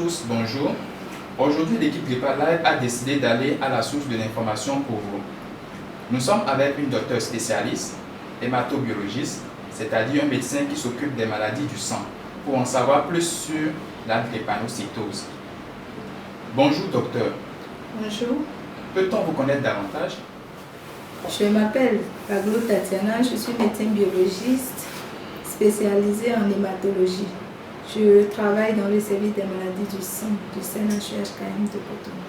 tous, bonjour. Aujourd'hui, l'équipe Gripa Live a décidé d'aller à la source de l'information pour vous. Nous sommes avec une docteure spécialiste, hématobiologiste, c'est-à-dire un médecin qui s'occupe des maladies du sang, pour en savoir plus sur la drépanocytose. Bonjour docteur. Bonjour. Peut-on vous connaître davantage? Je m'appelle Paglo Tatiana, je suis médecin biologiste spécialisée en hématologie. Je travaille dans le service des maladies du sang du CNHUH-KM de Cotonou.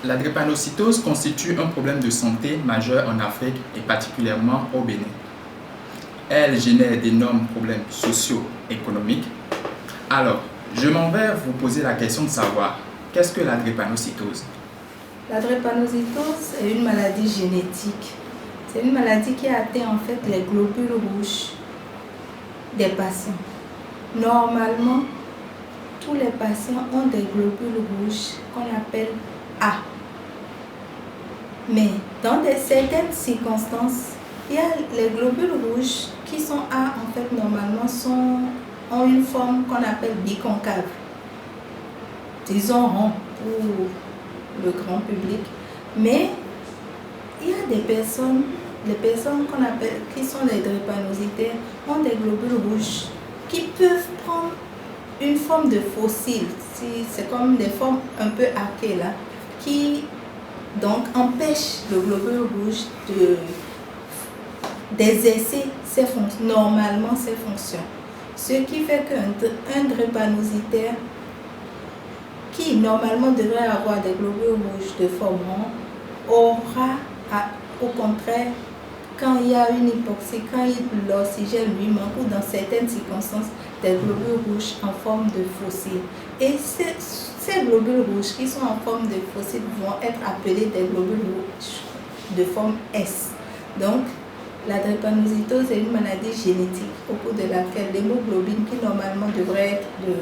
La drépanocytose constitue un problème de santé majeur en Afrique et particulièrement au Bénin. Elle génère d'énormes problèmes socio-économiques. Alors, je m'en vais vous poser la question de savoir, qu'est-ce que la drépanocytose? La drépanocytose est une maladie génétique. C'est une maladie qui atteint en fait les globules rouges des patients. Normalement, tous les patients ont des globules rouges qu'on appelle A. Mais dans certaines circonstances, il y a les globules rouges qui sont A, en fait, normalement, ont une forme qu'on appelle biconcave. Disons rond pour le grand public. Mais il y a des personnes qu'on appelle, qui sont des drépanocytaires, ont des globules rouges qui peuvent prendre une forme de fossile. C'est comme des formes un peu arquées là, qui donc empêchent le globule rouge d'exercer normalement ses fonctions. Ce qui fait qu'un drépanocytaire qui normalement devrait avoir des globules rouges de forme ronde aura au contraire, quand il y a une hypoxie, quand l'oxygène lui manque ou dans certaines circonstances, des globules rouges en forme de fossile. Et ces globules rouges qui sont en forme de fossile vont être appelés des globules rouges de forme S. Donc, la drépanocytose est une maladie génétique au cours de laquelle l'hémoglobine qui normalement devrait être de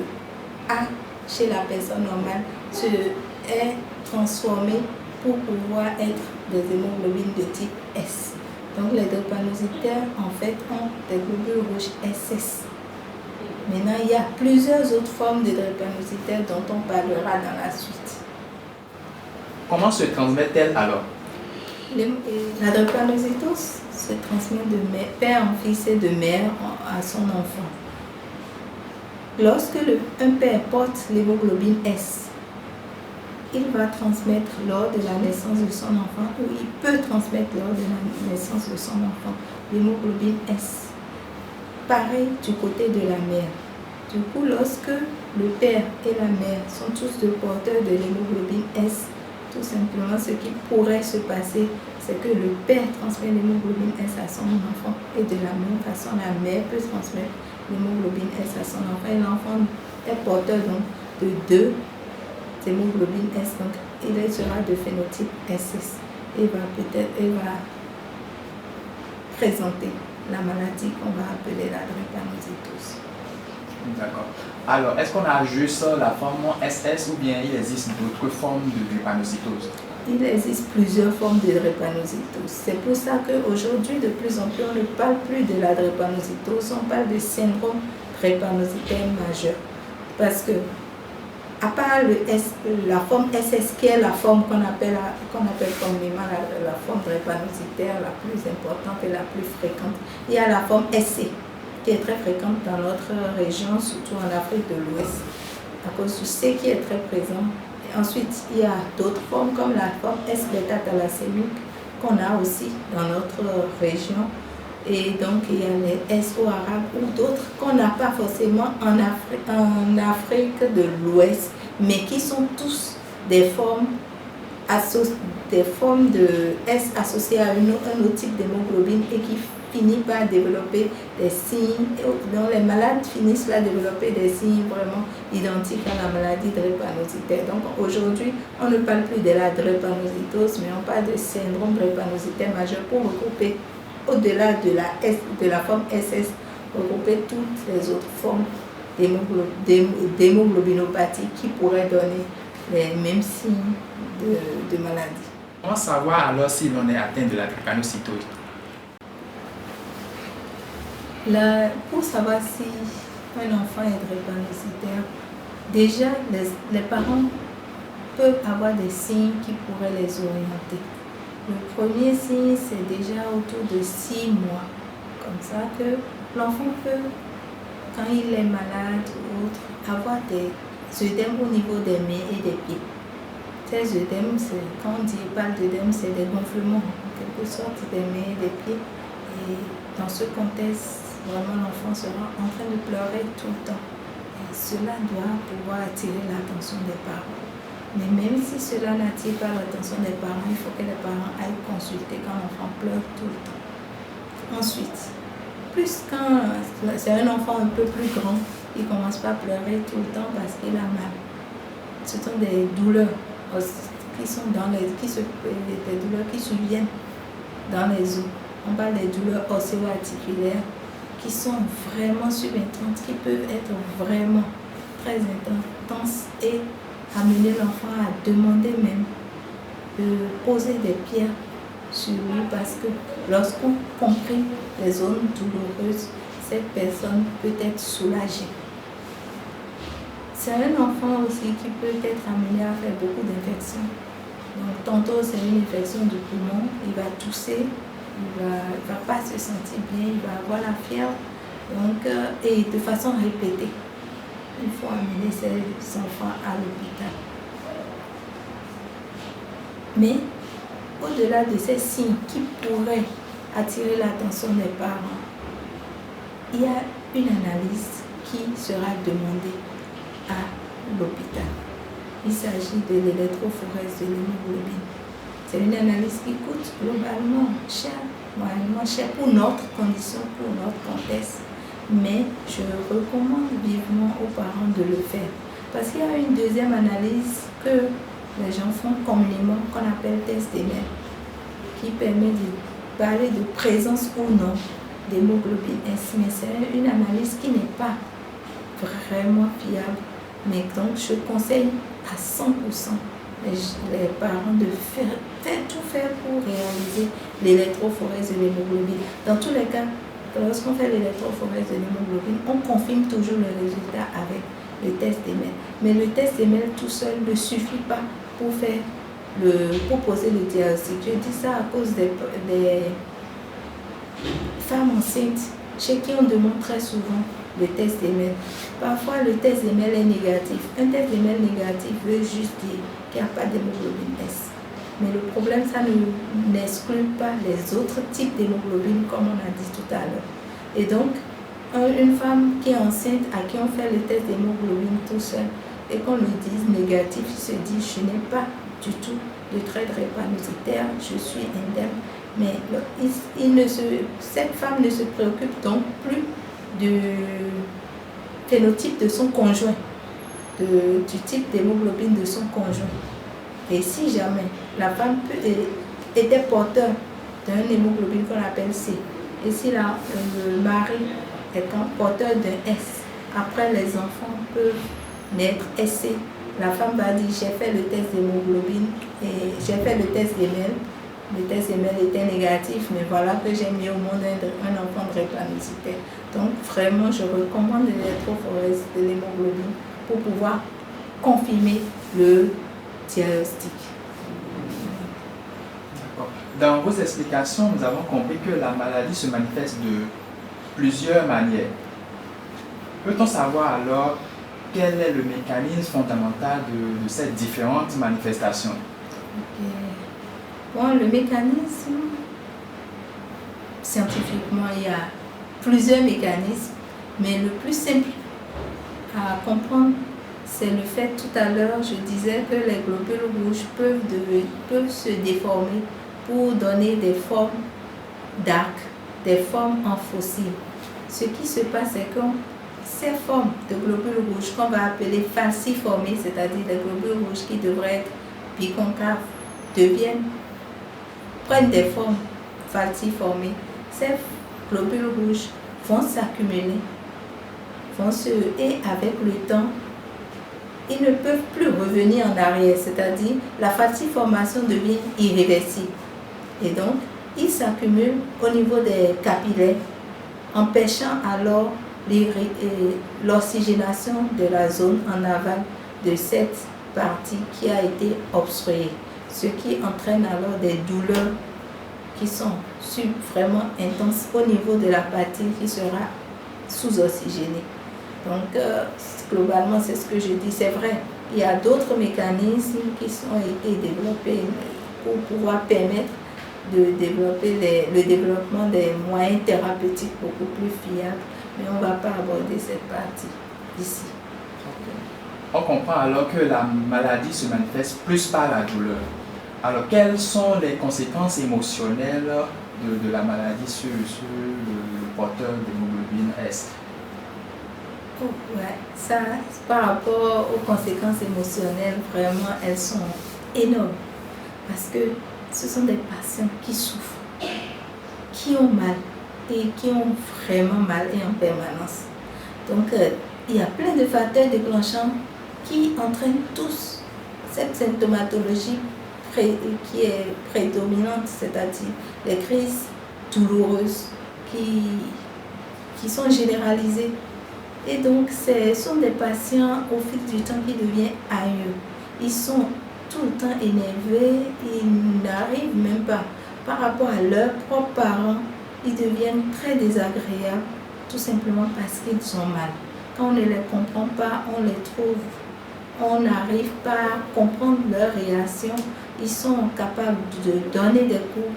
A chez la personne normale est transformée pour pouvoir être des hémoglobines de type S. Donc les drépanocytaires en fait ont des globules rouges SS. Maintenant, il y a plusieurs autres formes de drépanocytaires dont on parlera dans la suite. Comment se transmet-elle alors? La drépanocytose se transmet de père en fils et de mère à son enfant. Lorsque un père porte l'hémoglobine S, il va transmettre lors de la naissance de son enfant, ou il peut transmettre lors de la naissance de son enfant, l'hémoglobine S. Pareil du côté de la mère. Du coup, lorsque le père et la mère sont tous deux porteurs de l'hémoglobine S, tout simplement ce qui pourrait se passer, c'est que le père transmet l'hémoglobine S à son enfant et de la même façon, la mère peut transmettre l'hémoglobine S à son enfant et l'enfant est porteur donc de deux hémoglobine S, donc il sera de phénotype SS et va présenter la maladie qu'on va appeler la drépanocytose. D'accord. Alors, est-ce qu'on a juste la forme SS ou bien il existe d'autres formes de drépanocytose? Il existe plusieurs formes de drépanocytose. C'est pour ça qu'aujourd'hui, de plus en plus, on ne parle plus de la drépanocytose, on parle de syndrome drépanocytaire majeur. Parce que à part la forme SS, qui est la forme qu'on appelle communément la forme drépanocytaire la plus importante et la plus fréquente, il y a la forme SC, qui est très fréquente dans notre région, surtout en Afrique de l'Ouest, à cause du C qui est très présent. Et ensuite, il y a d'autres formes comme la forme S-bêta-thalassémique, qu'on a aussi dans notre région. Et donc, il y a les SO arabes ou d'autres qu'on n'a pas forcément en Afrique de l'Ouest, mais qui sont tous des formes de S associées à un autre type d'hémoglobine et qui finit par développer des signes, dont les malades finissent par développer des signes vraiment identiques à la maladie drépanocytaire. Donc aujourd'hui, on ne parle plus de la drépanocytose, mais on parle de syndrome drépanocytaire majeur pour regrouper au-delà de la forme SS, regrouper toutes les autres formes d'hémoglobinopathie qui pourraient donner les mêmes signes de maladie. Comment savoir alors si l'on est atteint de la drépanocytose? Pour savoir si un enfant est drépanocytaire, déjà les parents peuvent avoir des signes qui pourraient les orienter. Le premier signe, c'est déjà autour de 6 mois. Comme ça que l'enfant peut, quand il est malade ou autre, avoir des œdèmes au niveau des mains et des pieds. Ces œdèmes, quand on parle d'œdèmes, c'est des gonflements, en quelque sorte, des mains et des pieds. Et dans ce contexte, vraiment l'enfant sera en train de pleurer tout le temps. Et cela doit pouvoir attirer l'attention des parents. Mais même si cela n'attire pas l'attention des parents, il faut que les parents aillent consulter quand l'enfant pleure tout le temps. Ensuite, plus quand c'est un enfant un peu plus grand, il ne commence pas à pleurer tout le temps parce qu'il a mal. Ce sont des douleurs qui sont des douleurs qui surviennent dans les os. On parle des douleurs ostéo-articulaires qui sont vraiment subintenses, qui peuvent être vraiment très intenses et amener l'enfant à demander même de poser des pierres sur lui parce que lorsqu'on comprime les zones douloureuses, cette personne peut être soulagée. C'est un enfant aussi qui peut être amené à faire beaucoup d'infections. Donc, tantôt c'est une infection du poumon, il va tousser, il va pas se sentir bien, il va avoir la fièvre, donc, et de façon répétée. Il faut amener ces enfants à l'hôpital. Mais au-delà de ces signes qui pourraient attirer l'attention des parents, il y a une analyse qui sera demandée à l'hôpital. Il s'agit de l'électrophorèse de l'hémoglobine. C'est une analyse qui coûte globalement cher, moyennement cher pour notre condition, pour notre contexte. Mais je recommande vivement aux parents de le faire. Parce qu'il y a une deuxième analyse que les gens font communément, qu'on appelle test d'Emel, qui permet de parler de présence ou non d'hémoglobine S. Mais c'est une analyse qui n'est pas vraiment fiable. Mais donc, je conseille à 100% les parents de tout faire pour réaliser l'électrophorèse de l'hémoglobine. Dans tous les cas, lorsqu'on fait l'électrophorèse de l'hémoglobine, on confirme toujours le résultat avec le test d'Emel. Mais le test d'Emel tout seul ne suffit pas pour poser le diagnostic. Je dis ça à cause des femmes enceintes chez qui on demande très souvent le test d'Emel. Parfois, le test d'Emel est négatif. Un test d'Emel négatif veut juste dire qu'il n'y a pas d'hémoglobine S. Mais le problème, ça n'exclut pas les autres types d'hémoglobine, comme on a dit tout à l'heure. Et donc, une femme qui est enceinte, à qui on fait le test d'hémoglobine tout seul, et qu'on lui dise négatif, il se dit, je n'ai pas du tout de trait drépanocytaire, je suis indemne. Mais cette femme ne se préoccupe donc plus du phénotype de son conjoint, du type d'hémoglobine de son conjoint. Et si jamais la femme était porteur d'un hémoglobine qu'on appelle C, et si le mari est porteur d'un S, après les enfants peuvent naître SC, la femme va dire j'ai fait le test d'hémoglobine et j'ai fait le test d'Emel. Le test d'Emel était négatif, mais voilà que j'ai mis au monde un enfant drépanocytaire. Donc vraiment, je recommande l'électrophorèse de l'hémoglobine pour pouvoir confirmer le diagnostic. Dans vos explications, nous avons compris que la maladie se manifeste de plusieurs manières. Peut-on savoir alors quel est le mécanisme fondamental de ces différentes manifestations? Bon, le mécanisme, scientifiquement, il y a plusieurs mécanismes, mais le plus simple à comprendre, c'est le fait, tout à l'heure, je disais que les globules rouges peuvent se déformer pour donner des formes d'arc, des formes en fossiles. Ce qui se passe, c'est que ces formes de globules rouges qu'on va appeler falciformées, c'est-à-dire des globules rouges qui devraient être biconcaves, prennent des formes falciformées. Ces globules rouges vont s'accumuler, et avec le temps, ils ne peuvent plus revenir en arrière, c'est-à-dire la falciformation devient irréversible. Et donc, ils s'accumulent au niveau des capillaires, empêchant alors l'oxygénation de la zone en aval de cette partie qui a été obstruée, ce qui entraîne alors des douleurs qui sont vraiment intenses au niveau de la partie qui sera sous-oxygénée. Donc, globalement, c'est ce que je dis, c'est vrai. Il y a d'autres mécanismes qui ont été développés pour pouvoir permettre de développer le développement des moyens thérapeutiques beaucoup plus fiables, mais on ne va pas aborder cette partie ici. On comprend alors que la maladie se manifeste plus par la douleur. Alors, quelles sont les conséquences émotionnelles de la maladie sur le porteur d'hémoglobine S? Oh, ouais, ça, par rapport aux conséquences émotionnelles, vraiment, elles sont énormes. Parce que ce sont des patients qui souffrent, qui ont mal et qui ont vraiment mal et en permanence. Donc, il y a plein de facteurs déclenchants qui entraînent tous cette symptomatologie qui est prédominante, c'est-à-dire les crises douloureuses qui sont généralisées. Et donc, ce sont des patients au fil du temps qui deviennent ailleurs. Ils sont tout le temps énervés, ils n'arrivent même pas. Par rapport à leurs propres parents, ils deviennent très désagréables, tout simplement parce qu'ils ont mal. Quand on ne les comprend pas, on les trouve, on n'arrive pas à comprendre leurs réactions. Ils sont capables de donner des coups,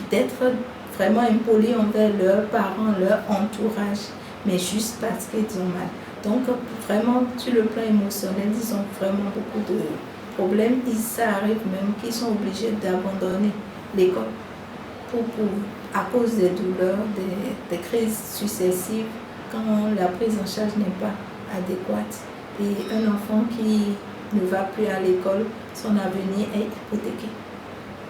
d'être vraiment impolis envers leurs parents, leur entourage, mais juste parce qu'ils ont mal. Donc, vraiment, sur le plan émotionnel, ils ont vraiment beaucoup de problèmes. Ça arrive même qu'ils sont obligés d'abandonner l'école à cause des douleurs, des crises successives, quand la prise en charge n'est pas adéquate. Et un enfant qui ne va plus à l'école, son avenir est hypothéqué.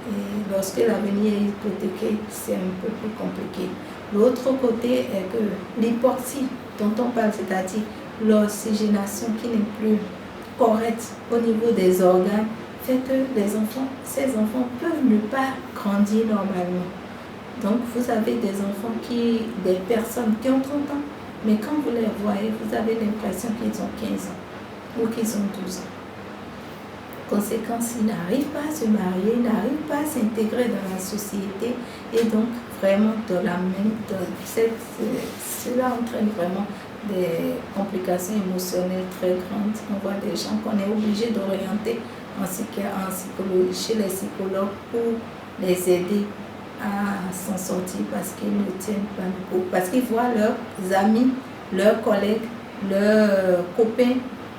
Et lorsque l'avenir est hypothéqué, c'est un peu plus compliqué. L'autre côté est que l'hypoxie dont on parle, c'est-à-dire l'oxygénation qui n'est plus correcte au niveau des organes, fait que ces enfants peuvent ne pas grandir normalement. Donc vous avez des personnes qui ont 30 ans, mais quand vous les voyez, vous avez l'impression qu'ils ont 15 ans ou qu'ils ont 12 ans. Conséquence, ils n'arrivent pas à se marier, ils n'arrivent pas à s'intégrer dans la société et donc vraiment cela entraîne vraiment des complications émotionnelles très grandes. On voit des gens qu'on est obligé d'orienter en psychologie chez les psychologues pour les aider à s'en sortir parce qu'ils ne tiennent pas le coup, parce qu'ils voient leurs amis, leurs collègues, leurs copains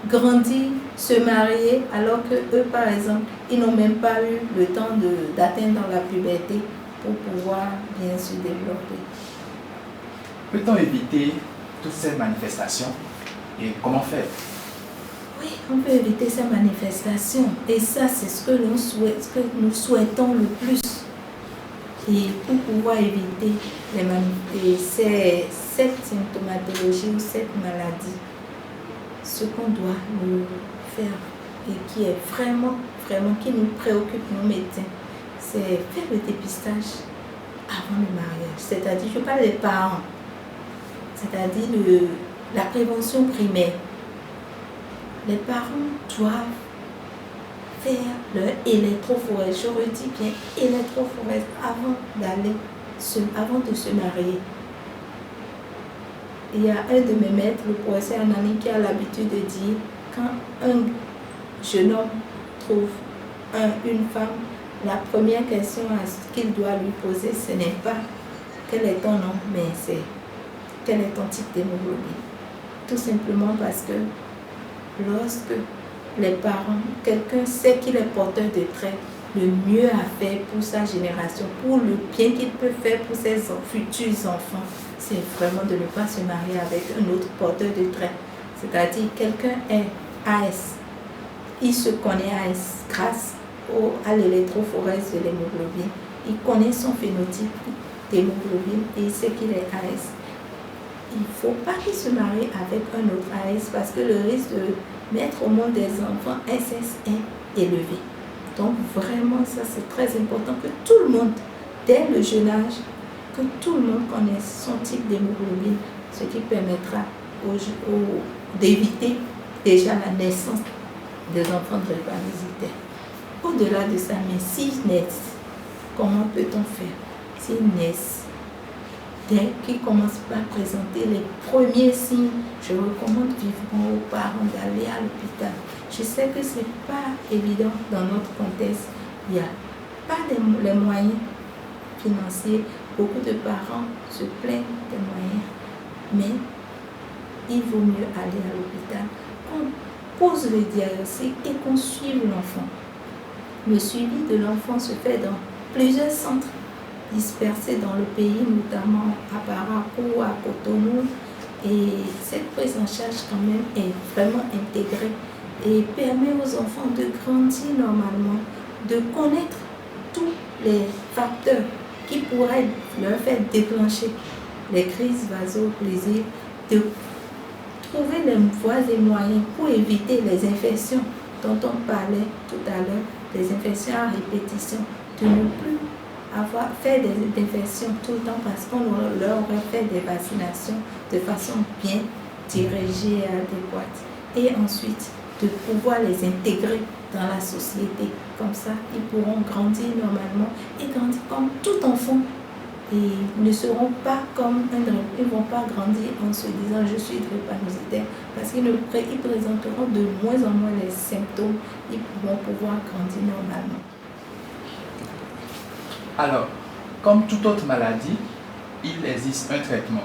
grandir, se marier, alors que eux, par exemple, ils n'ont même pas eu le temps d'atteindre la puberté pour pouvoir bien se développer. Peut-on éviter toutes ces manifestations et comment faire? Oui, on peut éviter ces manifestations et ça, c'est ce que nous souhaitons le plus. Et pour pouvoir éviter cette symptomatologie ou cette maladie, ce qu'on doit faire et qui est vraiment, qui nous préoccupe, nous médecins, c'est faire le dépistage avant le mariage. C'est-à-dire, je parle des parents, c'est-à-dire la prévention primaire. Les parents doivent faire leur électrophorèse, je redis bien électrophorèse avant de se marier. Il y a un de mes maîtres, le professeur Anani, qui a l'habitude de dire quand un jeune homme trouve une femme, la première question qu'il doit lui poser, ce n'est pas quel est ton nom, mais c'est quel est ton type d'hémoglobine. Tout simplement parce que lorsque les parents, quelqu'un sait qu'il est porteur de traits, le mieux à faire pour sa génération, pour le bien qu'il peut faire pour ses futurs enfants, c'est vraiment de ne pas se marier avec un autre porteur de traits. C'est-à-dire, quelqu'un est AS, il se connaît AS grâce à l'électrophorèse de l'hémoglobine. Il connaît son phénotype d'hémoglobine et il sait qu'il est AS. Il ne faut pas qu'il se marie avec un autre AS parce que le risque de mettre au monde des enfants SS est élevé. Donc vraiment, ça c'est très important que tout le monde, dès le jeune âge, que tout le monde connaisse son type d'hémoglobine, ce qui permettra d'éviter déjà la naissance des enfants drépanocytaires. Au-delà de ça, mais s'ils naissent, comment peut-on faire? S'ils naissent, dès qu'ils ne commencent pas à présenter les premiers signes, je recommande vivement aux parents d'aller à l'hôpital. Je sais que ce n'est pas évident dans notre contexte. Il n'y a pas les moyens financiers. Beaucoup de parents se plaignent des moyens. Mais il vaut mieux aller à l'hôpital, qu'on pose le diagnostic et qu'on suive l'enfant. Le suivi de l'enfant se fait dans plusieurs centres dispersés dans le pays, notamment à Parakou, à Cotonou. Et cette prise en charge quand même est vraiment intégrée et permet aux enfants de grandir normalement, de connaître tous les facteurs qui pourraient leur faire déclencher les crises vaso-occlusives, de trouver les voies et moyens pour éviter les infections dont on parlait tout à l'heure, les infections à répétition, de ne plus avoir fait des infections tout le temps parce qu'on leur aurait fait des vaccinations de façon bien dirigée et adéquate. Et ensuite, de pouvoir les intégrer dans la société. Comme ça, ils pourront grandir normalement et grandir comme tout enfant. Et ne seront pas comme ils ne vont pas grandir en se disant je suis drépanocytaire parce qu'ils présenteront de moins en moins les symptômes. Ils vont pouvoir grandir normalement. Alors, comme toute autre maladie, il existe un traitement.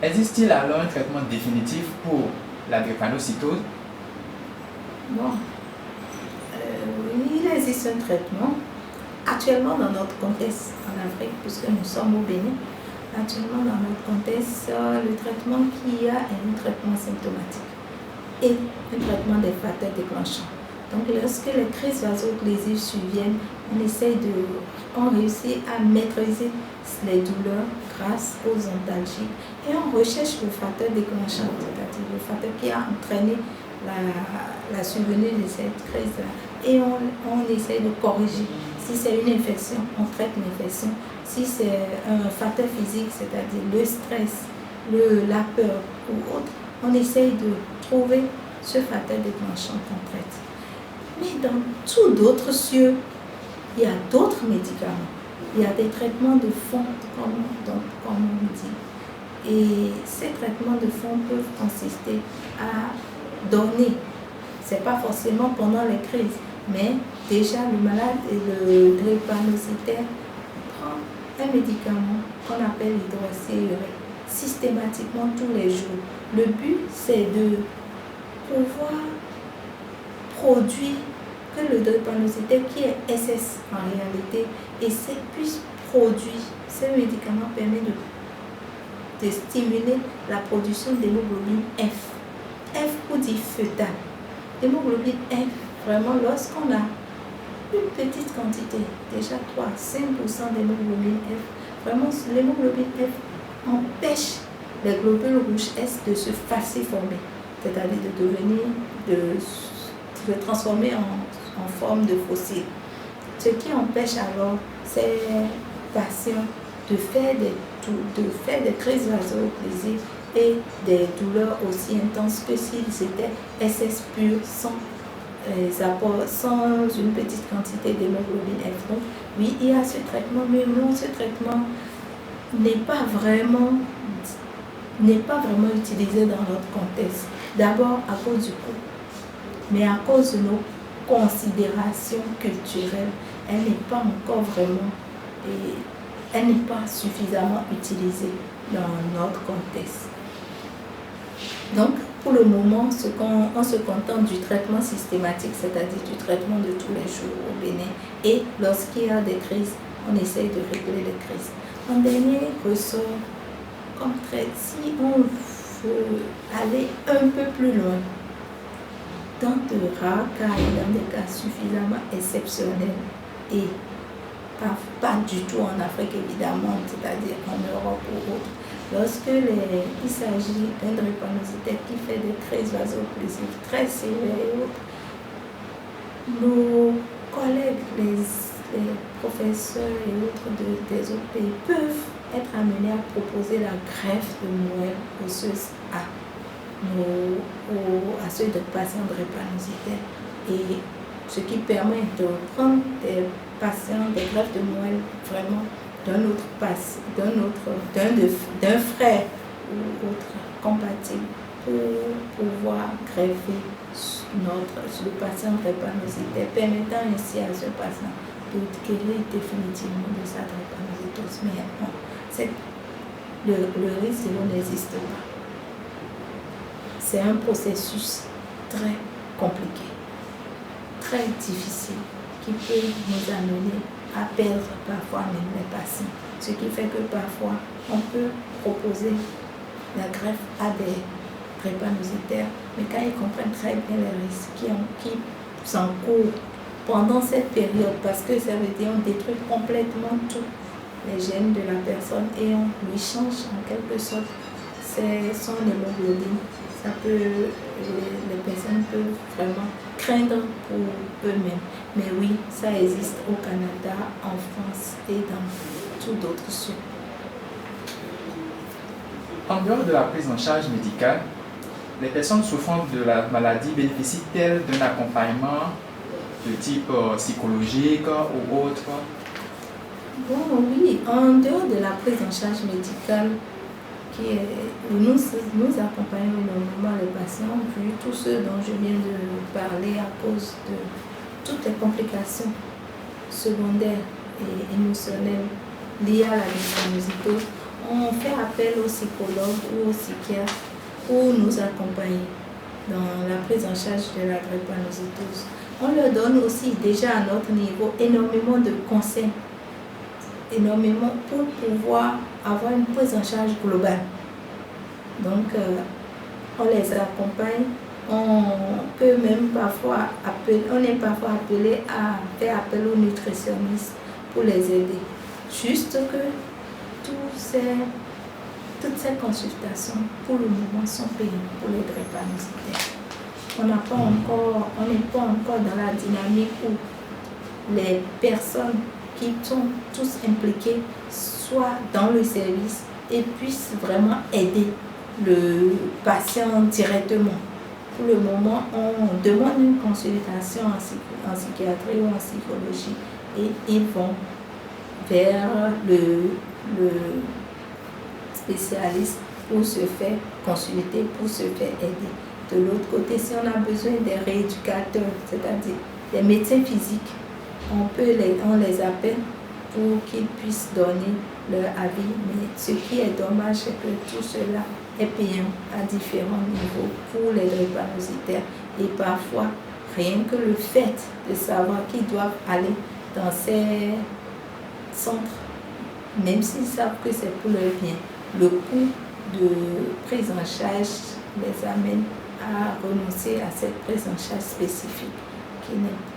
Existe-t-il alors un traitement définitif pour la drépanocytose? Bon, il existe un traitement. Actuellement, dans notre contexte en Afrique, puisque nous sommes au Bénin, actuellement dans notre contexte, le traitement qu'il y a est un traitement symptomatique et un traitement des facteurs déclenchants. Donc, lorsque les crises vaso-occlusives surviennent, on réussit à maîtriser les douleurs grâce aux antalgiques et on recherche le facteur déclenchant, c'est-à-dire le facteur qui a entraîné la survenue de cette crise-là. Et on essaie de corriger. Si c'est une infection, on traite l'infection. Si c'est un facteur physique, c'est-à-dire le stress, la peur ou autre, on essaye de trouver ce facteur déclenchant qu'on traite. Mais dans tous d'autres cieux, il y a d'autres médicaments. Il y a des traitements de fond, comme on dit. Et ces traitements de fond peuvent consister à donner, ce n'est pas forcément pendant les crises, mais déjà le malade et le drépanocytaire prend un médicament qu'on appelle l'hydroxyuréa systématiquement tous les jours. Le but, c'est de pouvoir produire que le drépanocytaire qui est SS en réalité et puisse produire. Ce médicament permet de stimuler la production d'hémoglobine F. F pour dire fœtale. L'hémoglobine F, vraiment, lorsqu'on a une petite quantité, déjà 3-5% d'hémoglobine F, vraiment, l'hémoglobine F empêche les globules rouges S de se falsiformer, c'est-à-dire de se transformer en forme de fossile. Ce qui empêche alors ces patients de faire des crises vaso-occlusives et des douleurs aussi intenses que s'ils étaient SS purs sans une petite quantité d'hémoglobine F. Donc, oui, il y a ce traitement, mais non, ce traitement n'est pas vraiment utilisé dans notre contexte. D'abord à cause du coût, mais à cause de nos considérations culturelles, elle n'est pas encore vraiment elle n'est pas suffisamment utilisée dans notre contexte. Donc, pour le moment, on se contente du traitement systématique, c'est-à-dire du traitement de tous les jours au Bénin. Et lorsqu'il y a des crises, on essaye de régler les crises. En dernier ressort, comme si on veut aller un peu plus loin, dans de rares cas et dans des cas suffisamment exceptionnels et pas du tout en Afrique évidemment, c'est-à-dire en Europe ou autre, lorsque il s'agit d'un drépanocytaire qui fait des crises vaso-occlusives très sévères et autres, nos collègues, les professeurs et autres des autres pays peuvent être amené à proposer la greffe de moelle osseuse à ceux de patients drépanocytaires, et ce qui permet de prendre des patients, des greffes de moelle vraiment d'un frère ou autre compatible pour pouvoir greffer le patient drépanocytaire, permettant ainsi à ce patient de guérir définitivement de sa drépanocytose. Mais non, le risque n'existe pas. C'est un processus très compliqué, très difficile, qui peut nous amener à perdre parfois même les patients. Ce qui fait que parfois, on peut proposer la greffe à des drépanocytaires, mais quand ils comprennent très bien les risques qui s'encourent pendant cette période, parce que ça veut dire on détruit complètement tous les gènes de la personne et on lui change en quelque sorte son hémoglobine. Les personnes peuvent vraiment craindre pour eux-mêmes. Mais oui, ça existe au Canada, en France et dans tout d'autres sous. En dehors de la prise en charge médicale, les personnes souffrant de la maladie bénéficient-elles d'un accompagnement de type psychologique ou autre? Bon, oui, en dehors de la prise en charge médicale, nous accompagnons énormément les patients, vu tout ce dont je viens de parler à cause de toutes les complications secondaires et émotionnelles liées à la drépanocytose. On fait appel aux psychologues ou aux psychiatres pour nous accompagner dans la prise en charge de la drépanocytose. On leur donne aussi déjà à notre niveau énormément de conseils, énormément pour pouvoir avoir une prise en charge globale. Donc, on les accompagne, on peut même parfois on est parfois appelé à faire appel aux nutritionnistes pour les aider. Juste que toutes ces consultations, pour le moment, sont payées pour les drépanocytaires. On n'est pas encore dans la dynamique où les personnes qui sont tous impliquées soient dans le service et puissent vraiment aider le patient directement. Pour le moment, on demande une consultation en psychiatrie ou en psychologie et ils vont vers le spécialiste pour se faire consulter, pour se faire aider. De l'autre côté, si on a besoin des rééducateurs, c'est-à-dire des médecins physiques, on les appelle pour qu'ils puissent donner leur avis. Mais ce qui est dommage, c'est que tout cela est payant à différents niveaux pour les drépanocytaires. Et parfois, rien que le fait de savoir qu'ils doivent aller dans ces centres, même s'ils savent que c'est pour leur bien, le coût de prise en charge les amène à renoncer à cette prise en charge spécifique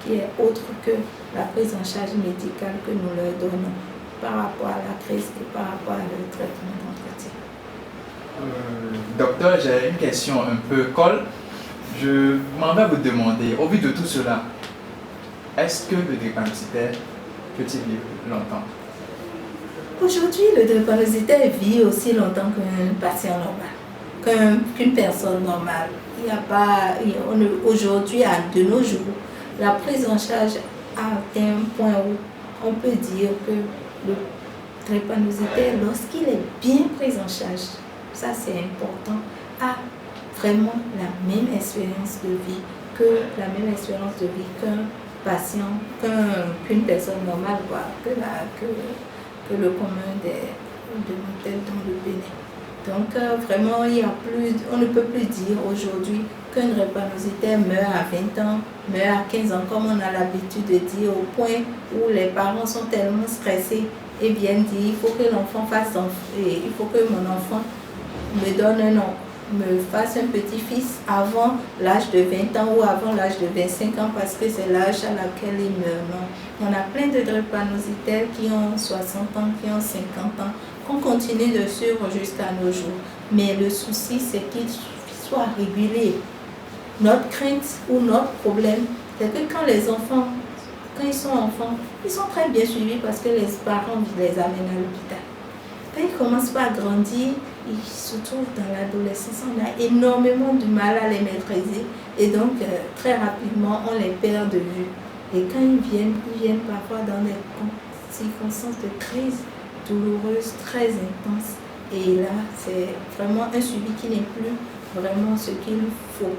qui est autre que la prise en charge médicale que nous leur donnons par rapport à la crise et par rapport à leur traitement d'entretien. Docteur, j'ai une question un peu colle. Je m'en vais vous demander, au vu de tout cela, est-ce que le drépanocytaire peut-il vivre longtemps? Aujourd'hui, le drépanocytaire vit aussi longtemps qu'un patient normal, qu'une personne normale. Il n'y a pas, aujourd'hui, de nos jours, la prise en charge a atteint un point où on peut dire que le drépanocytaire, lorsqu'il est bien pris en charge, ça c'est important, a vraiment la même expérience de vie qu'un patient, qu'une personne normale, que le commun des mortels dans le Bénin. Donc vraiment, on ne peut plus dire aujourd'hui qu'un drépanocytaire meurt à 20 ans, meurt à 15 ans, comme on a l'habitude de dire, au point où les parents sont tellement stressés et viennent dire il faut que l'enfant il faut que mon enfant me donne un nom, me fasse un petit-fils avant l'âge de 20 ans ou avant l'âge de 25 ans parce que c'est l'âge à laquelle il meurt. Non. On a plein de drépanocytaires qui ont 60 ans, qui ont 50 ans, qu'on continue de suivre jusqu'à nos jours. Mais le souci, c'est qu'ils soient réguliers. Notre crainte ou notre problème, c'est que quand ils sont enfants, ils sont très bien suivis parce que les parents les amènent à l'hôpital. quand ils commencent pas à grandir, ils se trouvent dans l'adolescence, on a énormément de mal à les maîtriser et donc très rapidement on les perd de vue. Et quand ils viennent parfois dans des circonstances de crise douloureuse, très intenses. Et là, c'est vraiment un suivi qui n'est plus vraiment ce qu'il faut.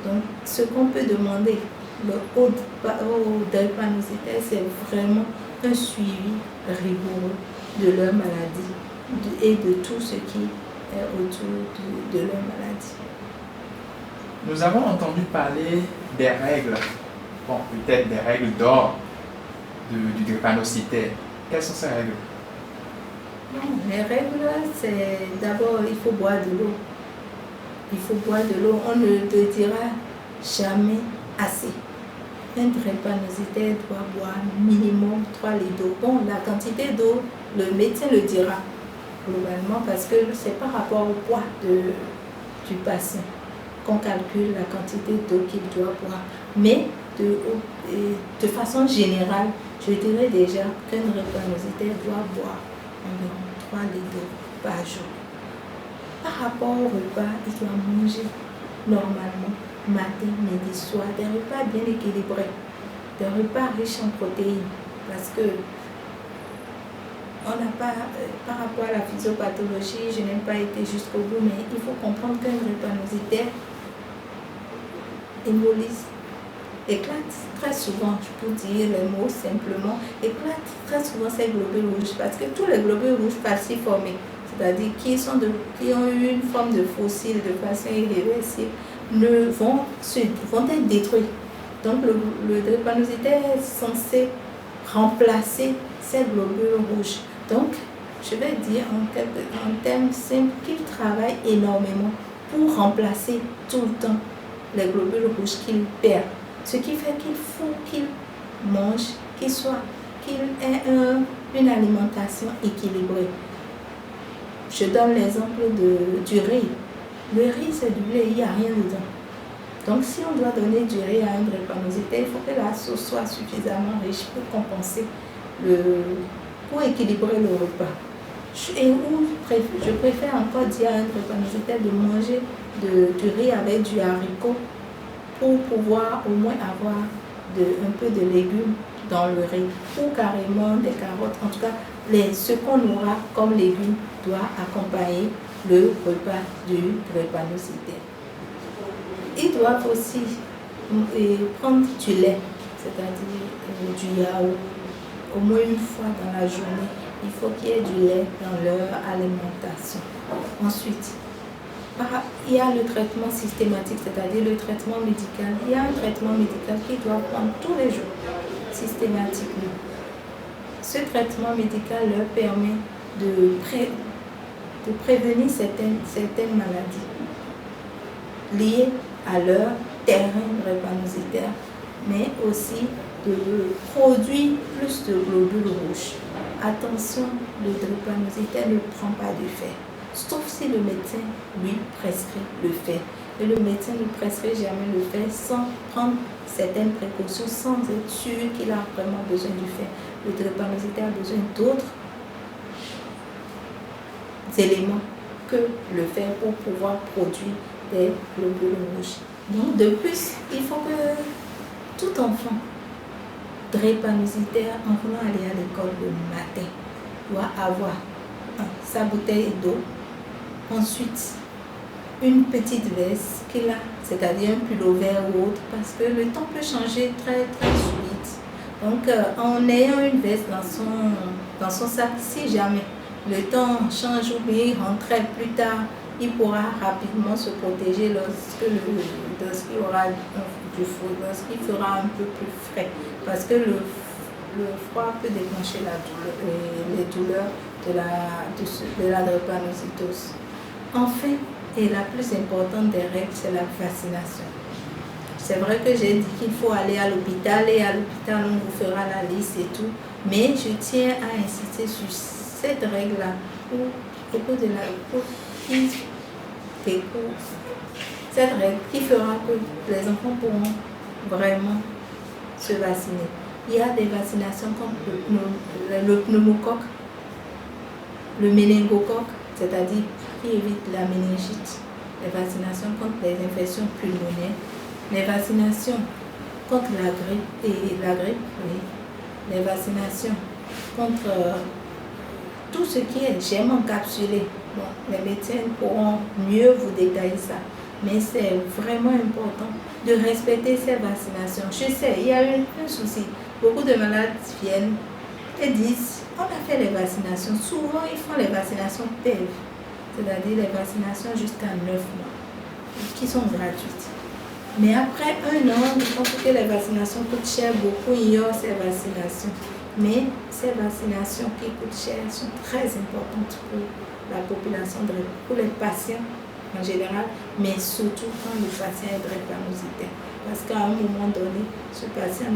Donc, ce qu'on peut demander au drépanocytaire, c'est vraiment un suivi rigoureux de leur maladie et de tout ce qui est autour de leur maladie. Nous avons entendu parler des règles, bon, peut-être des règles d'or du drépanocytaire. Quelles sont ces règles? Les règles, c'est d'abord, il faut boire de l'eau. Il faut boire de l'eau. On ne te dira jamais assez. Un drépanocytaire doit boire minimum 3 litres d'eau. Bon, la quantité d'eau, le médecin le dira globalement parce que c'est par rapport au poids du patient qu'on calcule la quantité d'eau qu'il doit boire. Mais de façon générale, je dirais déjà qu'un drépanocytaire doit boire environ 3 litres d'eau par jour. Par rapport au repas, il doit manger normalement, matin, midi, soir, des repas bien équilibrés, des repas riches en protéines, parce que on n'a pas, par rapport à la physiopathologie, je n'ai pas été jusqu'au bout, mais il faut comprendre qu'un drépanocytaire hémolyse, éclate très souvent, je peux dire les mots simplement, éclate très souvent ces globules rouges, parce que tous les globules rouges falciformés, c'est-à-dire qui ont eu une forme de fossile de façon irréversible, vont être détruits. Donc le drépanocytaire est censé remplacer ces globules rouges. Donc, je vais dire en termes simples qu'il travaille énormément pour remplacer tout le temps les globules rouges qu'il perd. Ce qui fait qu'il faut qu'il mange, qu'il ait une alimentation équilibrée. Je donne l'exemple du riz. Le riz, c'est du lait, il n'y a rien dedans. Donc, si on doit donner du riz à un drépanocytaire, il faut que la sauce soit suffisamment riche pour compenser pour équilibrer le repas. Je préfère encore dire à un drépanocytaire de manger du riz avec du haricot pour pouvoir au moins avoir un peu de légumes dans le riz, ou carrément des carottes. En tout cas, ce qu'on aura comme légumes doit accompagner le repas du drépanocytaire. Ils doivent aussi prendre du lait, c'est-à-dire du yaourt, au moins une fois dans la journée. Il faut qu'il y ait du lait dans leur alimentation. Ensuite, il y a le traitement systématique, c'est-à-dire le traitement médical. Il y a un traitement médical qu'ils doivent prendre tous les jours, systématiquement. Ce traitement médical leur permet de prévenir certaines maladies liées à leur terrain drépanocytaire, mais aussi de produire plus de globules rouges. Attention, le drépanocytaire ne prend pas de fer, sauf si le médecin lui prescrit le fer. Et le médecin ne prescrit jamais le fer sans prendre certaines précautions, sans être sûr qu'il a vraiment besoin du fer. Le drépanocytaire a besoin d'autres éléments que le fer pour pouvoir produire des globules rouges. Donc, de plus, il faut que tout enfant drépanocytaire, en voulant aller à l'école le matin, doit avoir sa bouteille d'eau, ensuite une petite veste qu'il a, c'est-à-dire un pullover ou autre, parce que le temps peut changer très très subite. Donc en ayant une veste dans son sac, si jamais le temps change ou bien il rentrait plus tard, il pourra rapidement se protéger lorsqu'il aura du froid, lorsqu'il fera un peu plus frais. Parce que le froid peut déclencher les douleurs de la drépanocytose. Enfin, et la plus importante des règles, c'est la vaccination. C'est vrai que j'ai dit qu'il faut aller à l'hôpital et à l'hôpital on vous fera la liste et tout, mais je tiens à insister sur cette règle-là cette règle qui fera que les enfants pourront vraiment se vacciner. Il y a des vaccinations comme le pneumocoque, le méningocoque, c'est-à-dire qui évite la méningite, les vaccinations contre les infections pulmonaires, les vaccinations contre la grippe, oui, les vaccinations contre tout ce qui est germe encapsulé. Bon, les médecins pourront mieux vous détailler ça, mais c'est vraiment important de respecter ces vaccinations. Je sais, il y a eu un souci. Beaucoup de malades viennent et disent, on a fait les vaccinations. Souvent, ils font les vaccinations PEV, c'est-à-dire les vaccinations jusqu'à 9 mois, qui sont gratuites. Mais après un an, je pense que les vaccinations coûtent cher, beaucoup ignorent ces vaccinations. Mais ces vaccinations qui coûtent cher sont très importantes pour la population, pour les patients en général, mais surtout quand le patient est drépanocytaire. Parce qu'à un moment donné, ce patient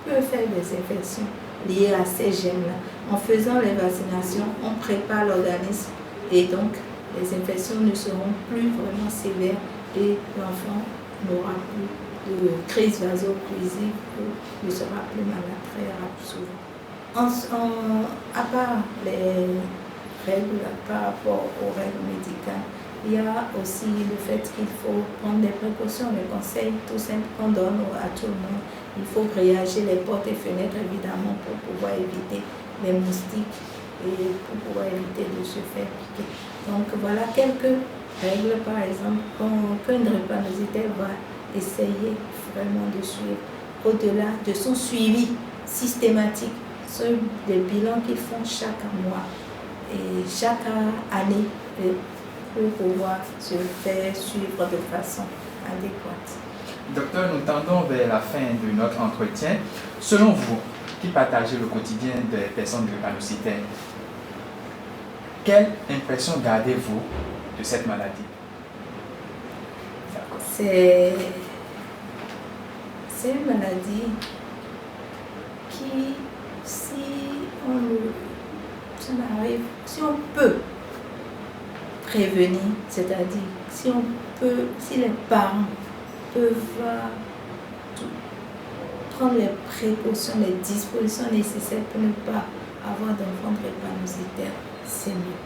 peut faire des infections liées à ces gènes-là. En faisant les vaccinations, on prépare l'organisme et donc les infections ne seront plus vraiment sévères et l'enfant n'aura plus de crise vaso-occlusive ou ne sera plus malade très souvent. À part les règles, par rapport aux règles médicales, il y a aussi le fait qu'il faut prendre des précautions, les conseils tout simples qu'on donne à tout le monde. Il faut griller les portes et fenêtres évidemment pour pouvoir éviter les moustiques et pour pouvoir éviter de se faire piquer. Donc voilà quelques règles par exemple qu'un drépanocytaire va essayer vraiment de suivre. Au-delà de son suivi systématique, ce des bilans qu'ils font chaque mois et chaque année pour pouvoir se faire suivre de façon adéquate. Docteur, nous tendons vers la fin de notre entretien. Selon vous, qui partagez le quotidien des personnes drépanocytaires, quelle impression gardez-vous de cette maladie? C'est une maladie qui, si on peut prévenir, c'est-à-dire si les parents peuvent prendre les précautions, les dispositions nécessaires pour ne pas avoir d'enfants drépanocytaires, c'est mieux.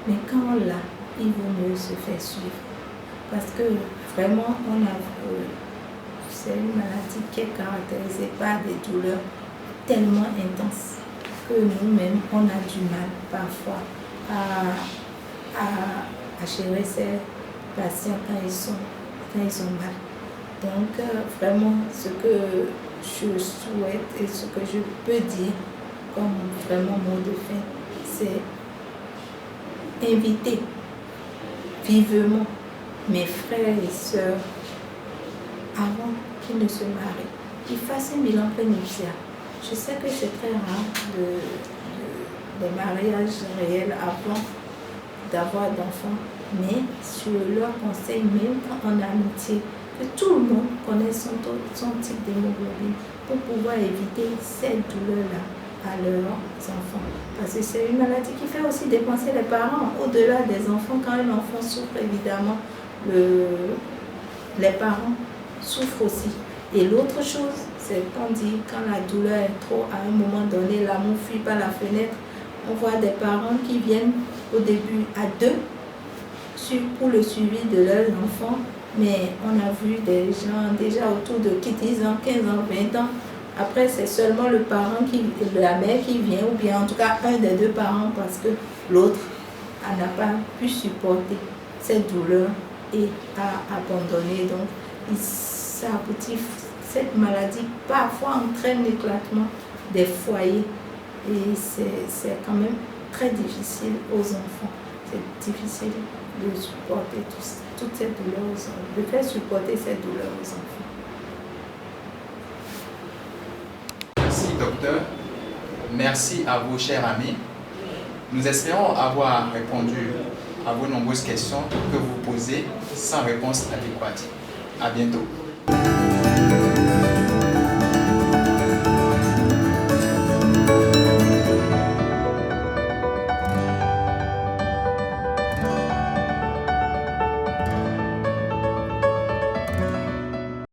Mais quand on l'a, il vaut mieux se faire suivre. Parce que vraiment, c'est une maladie qui est caractérisée par des douleurs tellement intenses que nous-mêmes, on a du mal parfois à gérer ces patients quand ils sont mal. Donc, vraiment, ce que je souhaite et ce que je peux dire comme vraiment mot de fin, c'est inviter vivement mes frères et sœurs, avant qu'ils ne se marient, qu'ils fassent un bilan prénuptial. Je sais que c'est très rare des mariages réels avant d'avoir d'enfants, mais je leur conseille, même en amitié, que tout le monde connaisse son type d'hémoglobine pour pouvoir éviter cette douleur-là à leurs enfants. Parce que c'est une maladie qui fait aussi dépenser les parents. Au-delà des enfants, quand un enfant souffre, évidemment, les parents souffrent aussi. Et l'autre chose, c'est qu'on dit quand la douleur est trop, à un moment donné, l'amour fuit par la fenêtre. On voit des parents qui viennent au début à deux pour le suivi de leurs enfants, mais on a vu des gens déjà autour de 10 ans, 15 ans, 20 ans. Après, c'est seulement la mère qui vient, ou bien en tout cas un des deux parents, parce que l'autre n'a pas pu supporter cette douleur et a abandonné. Donc, ça aboutit, cette maladie parfois entraîne l'éclatement des foyers et c'est quand même très difficile aux enfants. C'est difficile de supporter toute cette douleur aux enfants, de faire supporter cette douleur aux enfants. Merci docteur, merci à vous chers amis. Nous espérons avoir répondu à vos nombreuses questions que vous posez sans réponse adéquate. À bientôt.